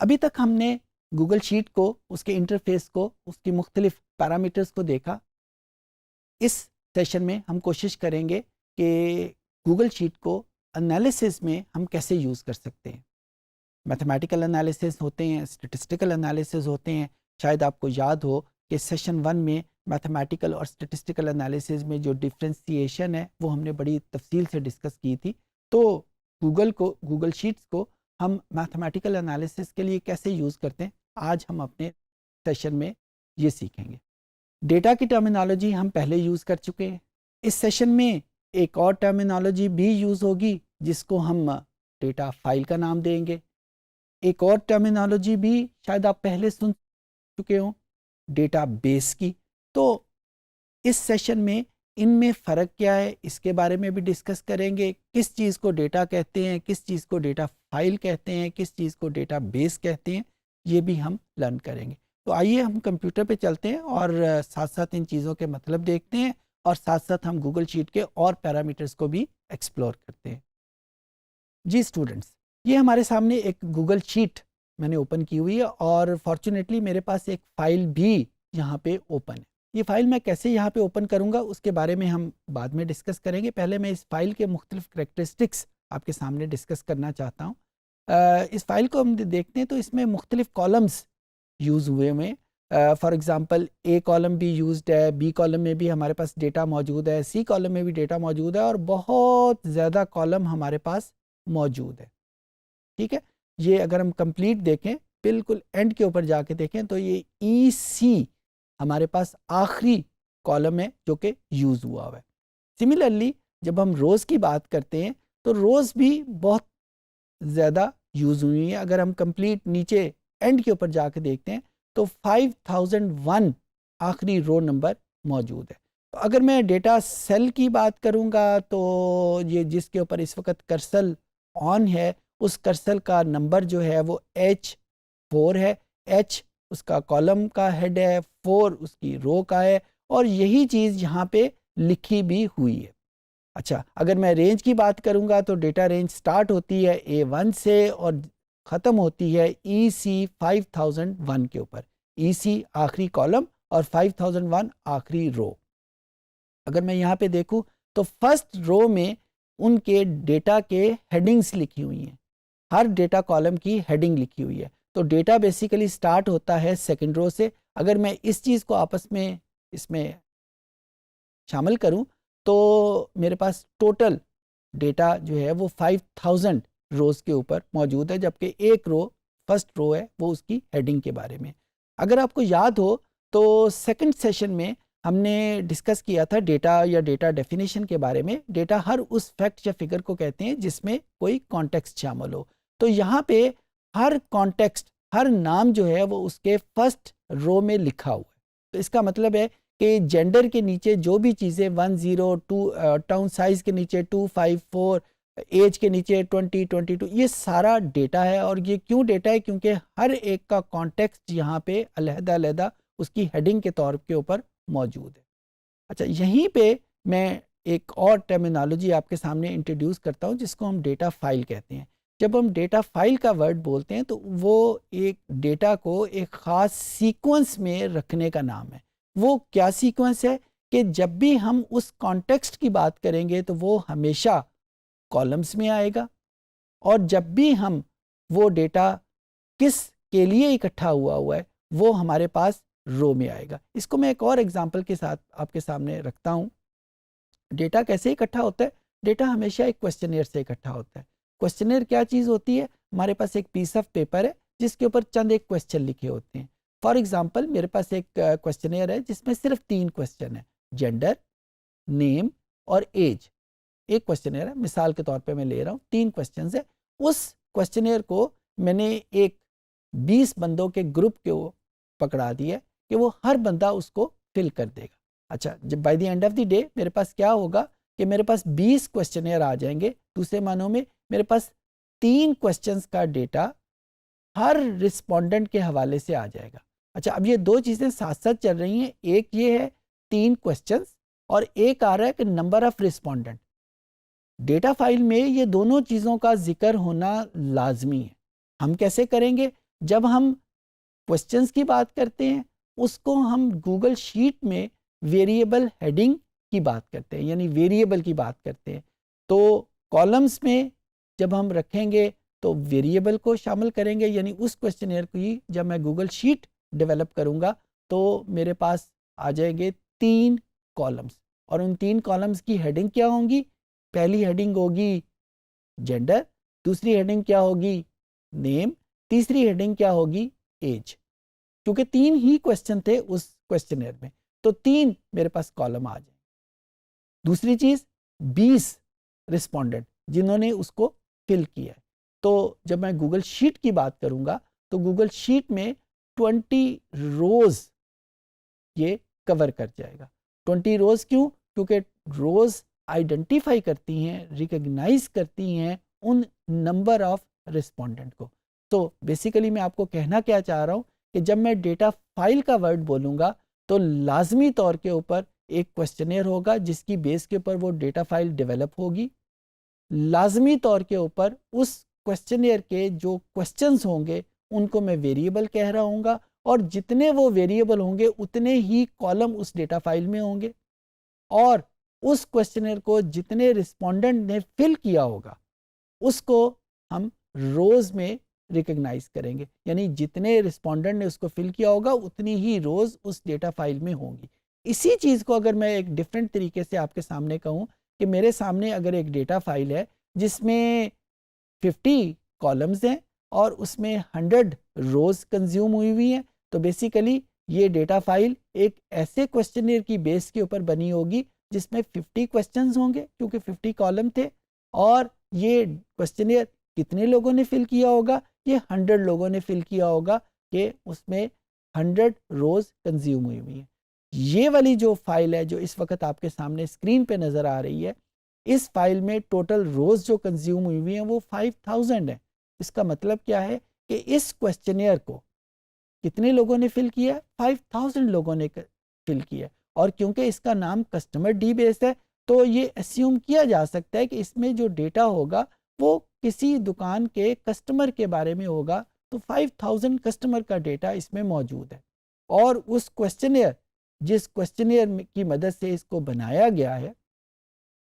अभी तक हमने गूगल शीट को, उसके इंटरफेस को, उसकी मुख्तलिफ पैरामीटर्स को देखा। इस सेशन में हम कोशिश करेंगे कि गूगल शीट को एनालिसिस में हम कैसे यूज़ कर सकते हैं। मैथमेटिकल एनालिसिस होते हैं, स्टैटिस्टिकल एनालिसिस होते हैं। शायद आपको याद हो कि सेशन 1 में मैथमेटिकल और स्टैटिस्टिकल एनालिसिस में जो डिफ्रेंसिएशन है वो हमने बड़ी तफसील से डिस्कस की थी। तो गूगल शीट्स को हम मैथमेटिकल एनालिसिस के लिए कैसे यूज़ करते हैं, आज हम अपने सेशन में ये सीखेंगे। डेटा की टर्मिनोलॉजी हम पहले यूज़ कर चुके हैं। इस सेशन में एक और टर्मिनोलॉजी भी यूज़ होगी जिसको हम डेटा फाइल का नाम देंगे। एक और टर्मिनोलॉजी भी शायद आप पहले सुन चुके हो, डेटाबेस की। तो इस सेशन में इनमें फ़र्क क्या है इसके बारे में भी डिस्कस करेंगे। किस चीज़ को डेटा कहते हैं, किस चीज़ को डेटा फाइल कहते हैं, किस चीज़ को डेटाबेस कहते हैं, ये भी हम लर्न करेंगे। तो आइए हम कंप्यूटर पे चलते हैं और साथ साथ इन चीज़ों के मतलब देखते हैं और साथ साथ हम गूगल शीट के और पैरामीटर्स को भी एक्सप्लोर करते हैं। जी स्टूडेंट्स, ये हमारे सामने एक गूगल शीट मैंने ओपन की हुई है और फॉर्चुनेटली मेरे पास एक फ़ाइल भी यहाँ पे ओपन है। ये फ़ाइल मैं कैसे यहाँ पे ओपन करूँगा उसके बारे में हम बाद में डिस्कस करेंगे। पहले मैं इस फ़ाइल के मुख्तलिफ करैक्टरिस्टिक्स आपके सामने डिस्कस करना चाहता हूँ। इस फ़ाइल को हम देखते हैं तो इसमें मुख्तलिफ कॉलम्स यूज़ हुए हुए हैं। फॉर एग्ज़ाम्पल ए कॉलम भी यूज्ड है, बी कॉलम में भी हमारे पास डेटा मौजूद है, सी कॉलम में भी डेटा मौजूद है और बहुत ज़्यादा कॉलम हमारे पास मौजूद है। ठीक है, ये अगर हम कंप्लीट देखें, बिल्कुल एंड के ऊपर जाके देखें तो ये ई सी हमारे पास आखिरी कॉलम है जो कि यूज़ हुआ हुआ है। सिमिलरली जब हम रोज़ की बात करते हैं तो रोज़ भी बहुत ज़्यादा यूज़ हुई है। अगर हम कंप्लीट नीचे एंड के ऊपर जाके देखते हैं तो 5001 आखिरी रो नंबर मौजूद है। तो अगर मैं डेटा सेल की बात करूँगा तो ये जिसके ऊपर इस वक्त कर्सर ऑन है उस कर्सर का नंबर जो है वो H4 है। H उसका कॉलम का हेड है, 4 उसकी रो का है और यही चीज़ यहाँ पे लिखी भी हुई है। अच्छा, अगर मैं रेंज की बात करूँगा तो डेटा रेंज स्टार्ट होती है A1 से और ख़त्म होती है EC 5001 के ऊपर। EC आखिरी कॉलम और 5001 आखिरी रो। अगर मैं यहाँ पे देखूँ तो फर्स्ट रो में उनके डेटा के हेडिंग्स लिखी हुई हैं। हर डेटा कॉलम की हेडिंग लिखी हुई है। तो डेटा बेसिकली स्टार्ट होता है सेकंड रो से। अगर मैं इस चीज़ को आपस में इसमें शामिल करूं तो मेरे पास टोटल डेटा जो है वो 5000 रोज़ के ऊपर मौजूद है, जबकि एक रो फर्स्ट रो है वो उसकी हेडिंग के बारे में। अगर आपको याद हो तो सेकंड सेशन में हमने डिस्कस किया था डेटा या डेटा डेफिनेशन के बारे में। डेटा हर उस फैक्ट या फिगर को कहते हैं जिसमें कोई कॉन्टेक्स्ट शामिल हो। तो यहाँ पे हर कॉन्टेक्स्ट, हर नाम जो है वो उसके फर्स्ट रो में लिखा हुआ है। तो इसका मतलब है कि जेंडर के नीचे जो भी चीज़ें 102, टाउन साइज़ के नीचे 254, एज के नीचे 2022, ये सारा डेटा है। और ये क्यों डेटा है? क्योंकि हर एक का कॉन्टेक्स्ट यहाँ पे अलहदा-अलहदा उसकी हेडिंग के तौर के ऊपर मौजूद है। अच्छा, यहीं पे मैं एक और टर्मिनोलॉजी आपके सामने इंट्रोड्यूस करता हूँ जिसको हम डेटा फाइल कहते हैं। जब हम डेटा फाइल का वर्ड बोलते हैं तो वो एक डेटा को एक ख़ास सीक्वेंस में रखने का नाम है। वो क्या सीक्वेंस है कि जब भी हम उस कॉन्टेक्स्ट की बात करेंगे तो वो हमेशा कॉलम्स में आएगा और जब भी हम वो डेटा किस के लिए इकट्ठा हुआ है वो हमारे पास रो में आएगा। इसको मैं एक और एग्जांपल के साथ आपके सामने रखता हूँ। डेटा कैसे इकट्ठा होता है? डेटा हमेशा एक क्वेश्चनेयर से इकट्ठा होता है। क्वेश्चनेयर क्या चीज़ होती है? हमारे पास एक पीस ऑफ पेपर है जिसके ऊपर चंद एक क्वेश्चन लिखे होते हैं। फॉर एग्जांपल मेरे पास एक क्वेश्चनेयर है जिसमें सिर्फ 3 क्वेश्चन है, जेंडर, नेम और एज। एक क्वेश्चनेयर है, मिसाल के तौर पे मैं ले रहा हूँ, 3 क्वेश्चंस है। उस क्वेश्चनेयर को मैंने एक 20 बंदों के ग्रुप को पकड़ा दिया कि वो हर बंदा उसको फिल कर देगा। अच्छा, जब by the end of the day मेरे पास क्या होगा कि मेरे पास 20 क्वेश्चनेयर आ जाएंगे। दूसरे मानों में मेरे पास 3 क्वेश्चंस का डेटा हर रिस्पोंडेंट के हवाले से आ जाएगा। अच्छा, अब ये दो चीज़ें साथ साथ चल रही हैं। एक ये है 3 क्वेश्चंस और एक आ रहा है कि number of respondent. Data file में ये दोनों चीज़ों का जिक्र होना लाजमी है। हम कैसे करेंगे? जब हम क्वेश्चंस की बात करते हैं उसको हम गूगल शीट में वेरिएबल हेडिंग की बात करते हैं, यानी वेरिएबल की बात करते हैं। तो कॉलम्स में जब हम रखेंगे तो वेरिएबल को शामिल करेंगे, यानी उस क्वेश्चनेयर की जब मैं गूगल शीट डेवलप करूंगा तो मेरे पास आ जाएंगे 3 कॉलम्स, और उन 3 कॉलम्स की हेडिंग क्या होंगी? पहली हेडिंग होगी जेंडर, दूसरी हेडिंग क्या होगी? नेम, तीसरी हेडिंग क्या होगी? एज। क्योंकि 3 ही क्वेश्चन थे उस क्वेश्चनेयर में, तो 3 मेरे पास कॉलम आ जाए। दूसरी चीज 20 रिस्पोंडेंट जिन्होंने उसको फिल किया है। तो जब मैं गूगल शीट की बात करूंगा तो गूगल शीट में 20 रोज ये कवर कर जाएगा। 20 रोज क्यों? क्योंकि रोज आइडेंटिफाई करती हैं, रिकॉग्नाइज करती हैं उन नंबर ऑफ रिस्पोंडेंट को। तो बेसिकली मैं आपको कहना क्या चाह रहा हूं कि जब मैं डेटा फाइल का वर्ड बोलूंगा तो लाजमी तौर के ऊपर एक क्वेश्चनेयर होगा जिसकी बेस के ऊपर वो डेटा फाइल डेवलप होगी। लाजमी तौर के ऊपर उस क्वेश्चनेयर के जो क्वेश्चंस होंगे उनको मैं वेरिएबल कह रहा हूँगा, और जितने वो वेरिएबल होंगे उतने ही कॉलम उस डेटा फाइल में होंगे, और उस क्वेश्चनेयर को जितने रिस्पोंडेंट ने फिल किया होगा उसको हम रोज में रिकॉग्नाइज करेंगे, यानी जितने रिस्पोंडेंट ने उसको फिल किया होगा उतनी ही रोज उस डेटा फाइल में होंगी। इसी चीज़ को अगर मैं एक डिफरेंट तरीके से आपके सामने कहूँ कि मेरे सामने अगर एक डेटा फाइल है जिसमें 50 कॉलम्स हैं और उसमें 100 रोज कंज्यूम हुई हैं, तो बेसिकली ये डेटा फाइल एक ऐसे क्वेश्चनर की बेस के ऊपर बनी होगी जिसमें 50 क्वेश्चंस होंगे, क्योंकि 50 कॉलम थे, और ये क्वेश्चनर कितने लोगों ने फिल किया होगा? ये 100 लोगों ने फिल किया होगा कि उसमें 100 रोज कंज्यूम हुई हैं। ये वाली जो फाइल है जो इस वक्त आपके सामने स्क्रीन पे नज़र आ रही है, इस फाइल में टोटल रोज जो कंज्यूम हुई हैं वो 5000 है। इसका मतलब क्या है कि इस क्वेश्चनेयर को कितने लोगों ने फिल किया? 5000 लोगों ने फिल किया। और क्योंकि इसका नाम कस्टमर डी बेस है तो ये अस्यूम किया जा सकता है कि इसमें जो डेटा होगा वो किसी दुकान के कस्टमर के बारे में होगा, तो 5000 कस्टमर का डेटा इसमें मौजूद है। और उस क्वेश्चनेयर, जिस क्वेश्चनेयर की मदद से इसको बनाया गया है,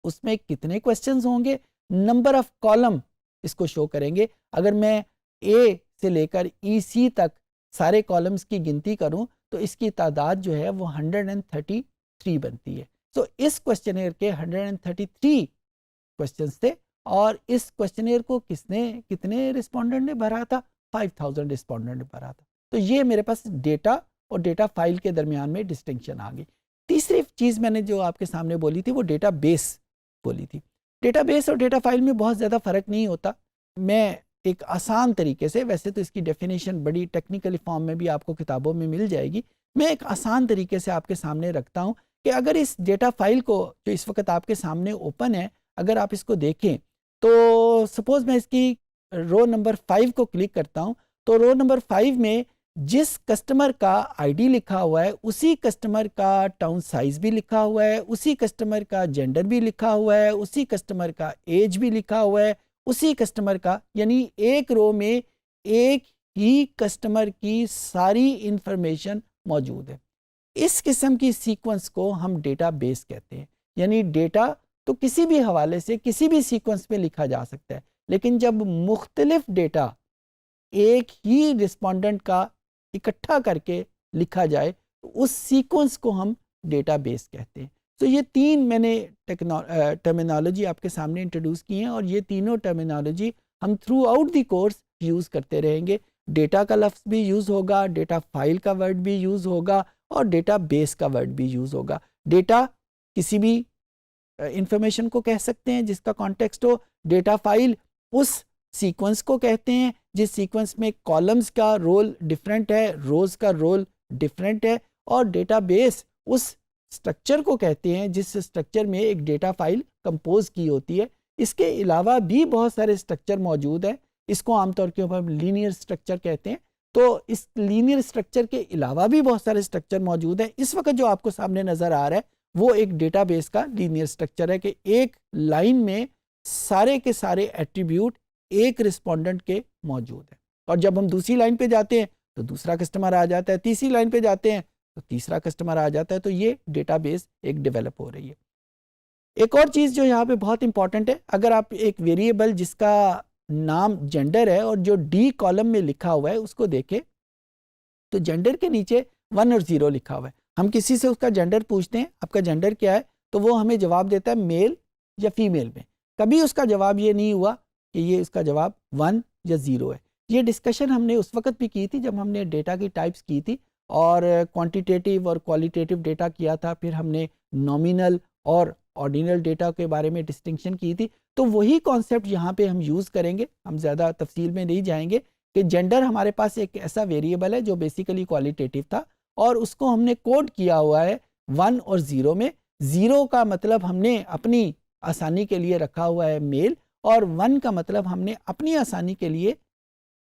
उसमें कितने क्वेश्चंस होंगे, नंबर ऑफ कॉलम इसको शो करेंगे। अगर मैं ए से लेकर ईसी तक सारे कॉलम्स की गिनती करूं तो इसकी तादाद जो है वो 133 बनती है। तो इस क्वेश्चनेयर के 133 क्वेश्चंस थे, और इस क्वेश्चनेयर को कितने रिस्पोंडेंट ने भरा था? 5000 रिस्पोंडेंट ने भरा था। तो ये मेरे पास डेटा और डेटा फाइल के दरमियान में डिस्टिंक्शन आ गई। तीसरी चीज़ मैंने जो आपके सामने बोली थी वो डेटा बेस बोली थी। डेटा बेस और डेटा फाइल में बहुत ज़्यादा फ़र्क नहीं होता। मैं एक आसान तरीके से, वैसे तो इसकी डेफिनेशन बड़ी टेक्निकल फॉर्म में भी आपको किताबों में मिल जाएगी, मैं एक आसान तरीके से आपके सामने रखता हूँ कि अगर इस डेटा फाइल को जो इस वक्त आपके सामने ओपन है, अगर आप इसको देखें तो सपोज़ मैं इसकी रो नंबर 5 को क्लिक करता हूँ, तो रो नंबर 5 में जिस कस्टमर का आईडी लिखा हुआ है उसी कस्टमर का टाउन साइज भी लिखा हुआ है, उसी कस्टमर का जेंडर भी लिखा हुआ है, उसी कस्टमर का एज भी लिखा हुआ है, उसी कस्टमर का, यानी एक रो में एक ही कस्टमर की सारी इंफॉर्मेशन मौजूद है। इस किस्म की सीक्वेंस को हम डेटा बेस कहते हैं। यानी डेटा तो किसी भी हवाले से किसी भी सीक्वेंस में लिखा जा सकता है, लेकिन जब मुख्तलिफ डेटा एक ही रिस्पोंडेंट का इकट्ठा करके लिखा जाए तो उस सीक्वेंस को हम डेटाबेस कहते हैं। तो ये 3 मैंने टर्मिनोलॉजी आपके सामने इंट्रोड्यूस की हैं, और ये तीनों टर्मिनोलॉजी हम through out the course use करते रहेंगे। डेटा का लफ्ज़ भी यूज़ होगा, डेटा फाइल का वर्ड भी यूज़ होगा, और डेटा बेस का वर्ड भी यूज़ होगा। डेटा किसी भी इंफॉर्मेशन को कह सकते हैं जिसका कॉन्टेक्स्ट हो। डेटा फाइल उस सीक्वेंस को कहते हैं जिस सीक्वेंस में कॉलम्स का रोल डिफरेंट है, रोज का रोल डिफरेंट है। और डेटाबेस उस स्ट्रक्चर को कहते हैं जिस स्ट्रक्चर में एक डेटा फाइल कंपोज की होती है। इसके अलावा भी बहुत सारे स्ट्रक्चर मौजूद हैं, इसको आमतौर के ऊपर लीनियर स्ट्रक्चर कहते हैं। तो इस लीनियर स्ट्रक्चर के अलावा भी बहुत सारे स्ट्रक्चर मौजूद हैं। इस वक्त जो आपको सामने नज़र आ रहा है वो एक डेटाबेस का लीनियर स्ट्रक्चर है कि एक लाइन में सारे के सारे एट्रीब्यूट एक रिस्पोंडेंट के मौजूद है। और जब हम दूसरी लाइन पे जाते हैं तो दूसरा कस्टमर आ जाता है, तीसरी लाइन पे जाते हैं तो तीसरा कस्टमर आ जाता है। तो ये डेटाबेस एक डेवलप हो रही है। एक और चीज़ जो यहाँ पे बहुत इंपॉर्टेंट है, अगर आप एक वेरिएबल जिसका नाम जेंडर है और जो डी कॉलम में लिखा हुआ है उसको देखें तो जेंडर के नीचे 1 और 0 लिखा हुआ है। हम किसी से उसका जेंडर पूछते हैं, आपका जेंडर क्या है, तो वो हमें जवाब देता है मेल या फीमेल में। कभी उसका जवाब ये नहीं हुआ कि ये उसका जवाब 1 या 0 है। ये डिस्कशन हमने उस वक्त भी की थी जब हमने डेटा की टाइप्स की थी और क्वांटिटेटिव और क्वालिटेटिव डेटा किया था, फिर हमने नॉमिनल और ऑर्डिनल डेटा के बारे में डिस्टिंक्शन की थी। तो वही कॉन्सेप्ट यहाँ पे हम यूज़ करेंगे, हम ज़्यादा तफसील में नहीं जाएंगे कि जेंडर हमारे पास एक ऐसा वेरिएबल है जो बेसिकली क्वालिटेटिव था और उसको हमने कोड किया हुआ है 1 और 0 में। 0 का मतलब हमने अपनी आसानी के लिए रखा हुआ है मेल और 1 का मतलब हमने अपनी आसानी के लिए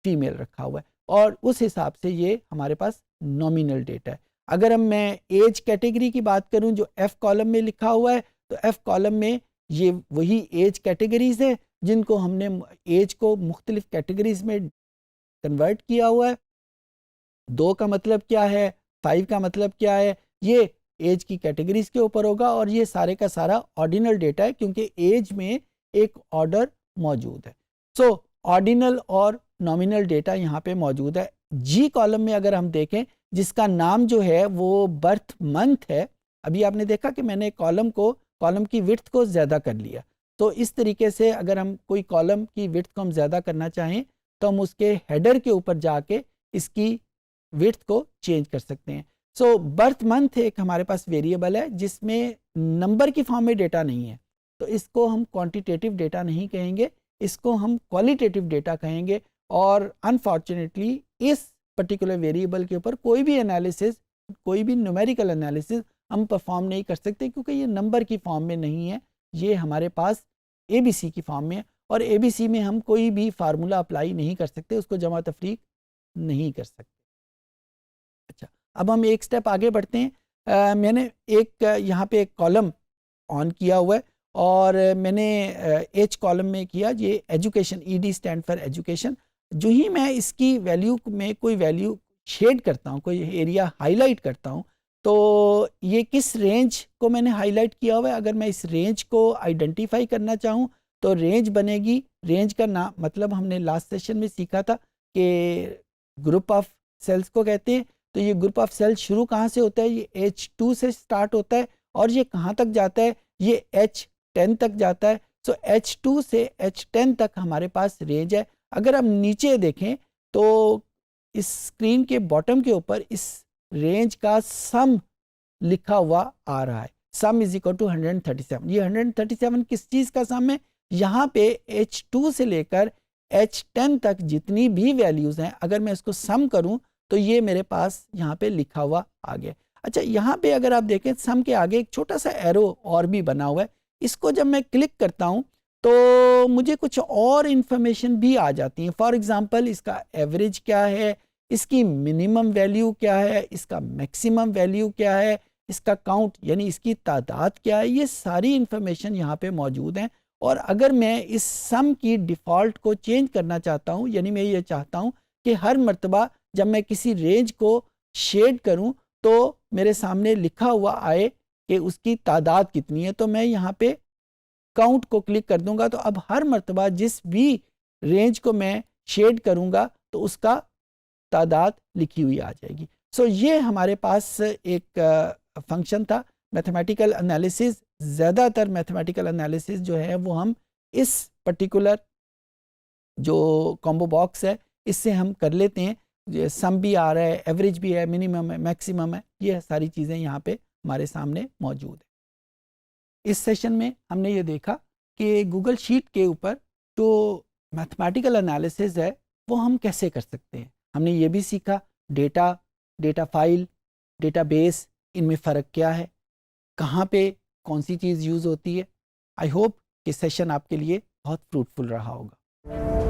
फीमेल रखा हुआ है और उस हिसाब से ये हमारे पास नॉमिनल डेटा है। अगर मैं एज कैटेगरी की बात करूं जो एफ कॉलम में लिखा हुआ है, तो एफ कॉलम में ये वही एज कैटेगरीज है जिनको हमने एज को मुख्तलिफ कैटेगरीज में कन्वर्ट किया हुआ है। 2 का मतलब क्या है, 5 का मतलब क्या है, ये एज की कैटेगरीज के ऊपर होगा और ये सारे का सारा ऑर्डिनल डेटा है क्योंकि एज में एक ऑर्डर मौजूद है। सो ऑर्डिनल और नॉमिनल डेटा यहाँ पे मौजूद है। जी कॉलम में अगर हम देखें जिसका नाम जो है वो बर्थ मंथ है, अभी आपने देखा कि मैंने कॉलम की विड्थ को ज़्यादा कर लिया। तो इस तरीके से अगर हम कोई कॉलम की विड्थ को हम ज़्यादा करना चाहें तो हम उसके हेडर के ऊपर जाके इसकी विड्थ को चेंज कर सकते हैं। सो बर्थ मंथ एक हमारे पास वेरिएबल है जिसमें नंबर की फॉर्म में डेटा नहीं है, तो इसको हम क्वांटिटेटिव डेटा नहीं कहेंगे, इसको हम क्वालिटेटिव डेटा कहेंगे। और अनफॉर्चुनेटली इस पर्टिकुलर वेरिएबल के ऊपर कोई भी एनालिसिस, कोई भी न्यूमेरिकल एनालिसिस हम परफॉर्म नहीं कर सकते क्योंकि ये नंबर की फॉर्म में नहीं है, ये हमारे पास ABC की फॉर्म में है और ABC में हम कोई भी फार्मूला अप्लाई नहीं कर सकते, उसको जमा तफरीक नहीं कर सकते। अच्छा, अब हम एक स्टेप आगे बढ़ते हैं। मैंने एक यहाँ पे एक कॉलम ऑन किया हुआ है और मैंने एच कॉलम में किया, ये education, ED stand for education. जो ही मैं इसकी वैल्यू में कोई वैल्यू शेड करता हूँ, कोई एरिया हाईलाइट करता हूँ, तो ये किस रेंज को मैंने हाईलाइट किया हुआ है। अगर मैं इस रेंज को आइडेंटिफाई करना चाहूँ तो रेंज बनेगी, रेंज का नाम मतलब हमने लास्ट सेशन में सीखा था कि ग्रुप ऑफ सेल्स को कहते हैं। तो ये ग्रुप ऑफ सेल्स शुरू कहाँ से होता है, ये H2 से स्टार्ट होता है और ये कहाँ तक जाता है, ये H10 तक जाता है। सो H2 से H10 तक हमारे पास रेंज है। अगर हम नीचे देखें तो इस स्क्रीन के बॉटम के ऊपर इस रेंज का सम लिखा हुआ आ रहा है, सम इज इक्वल टू 137। ये 137 किस चीज़ का सम है, यहाँ पे H2 से लेकर H10 तक जितनी भी वैल्यूज़ हैं अगर मैं इसको सम करूँ तो ये मेरे पास यहाँ पे लिखा हुआ आ गया। अच्छा, यहाँ पे अगर आप देखें सम के आगे एक छोटा सा एरो और भी बना हुआ है, इसको जब मैं क्लिक करता हूँ तो मुझे कुछ और इन्फॉर्मेशन भी आ जाती है। फॉर एग्जांपल इसका एवरेज क्या है, इसकी मिनिमम वैल्यू क्या है, इसका मैक्सिमम वैल्यू क्या है, इसका काउंट यानी इसकी तादाद क्या है, ये सारी इन्फॉर्मेशन यहाँ पे मौजूद हैं। और अगर मैं इस सम की डिफ़ॉल्ट को चेंज करना चाहता हूँ, यानी मैं ये चाहता हूँ कि हर मर्तबा जब मैं किसी रेंज को शेड करूँ तो मेरे सामने लिखा हुआ आए कि उसकी तादाद कितनी है, तो मैं यहाँ पे काउंट को क्लिक कर दूंगा तो अब हर मर्तबा जिस भी रेंज को मैं शेड करूंगा तो उसका तादाद लिखी हुई आ जाएगी। सो ये हमारे पास एक फंक्शन था मैथमेटिकल एनालिसिस। ज़्यादातर मैथमेटिकल एनालिसिस जो है वो हम इस पर्टिकुलर जो कॉम्बो बॉक्स है इससे हम कर लेते हैं। सम भी आ रहा है, एवरेज भी है, मिनिमम है, मैक्सिमम है, ये सारी चीज़ें यहाँ पे हमारे सामने मौजूद है। इस सेशन में हमने ये देखा कि गूगल शीट के ऊपर जो मैथमेटिकल एनालिसिस है वो हम कैसे कर सकते हैं। हमने ये भी सीखा डेटा, डेटा फाइल, डेटाबेस, इनमें फ़र्क क्या है, कहाँ पे कौन सी चीज़ यूज़ होती है। आई होप कि सेशन आपके लिए बहुत फ्रूटफुल रहा होगा।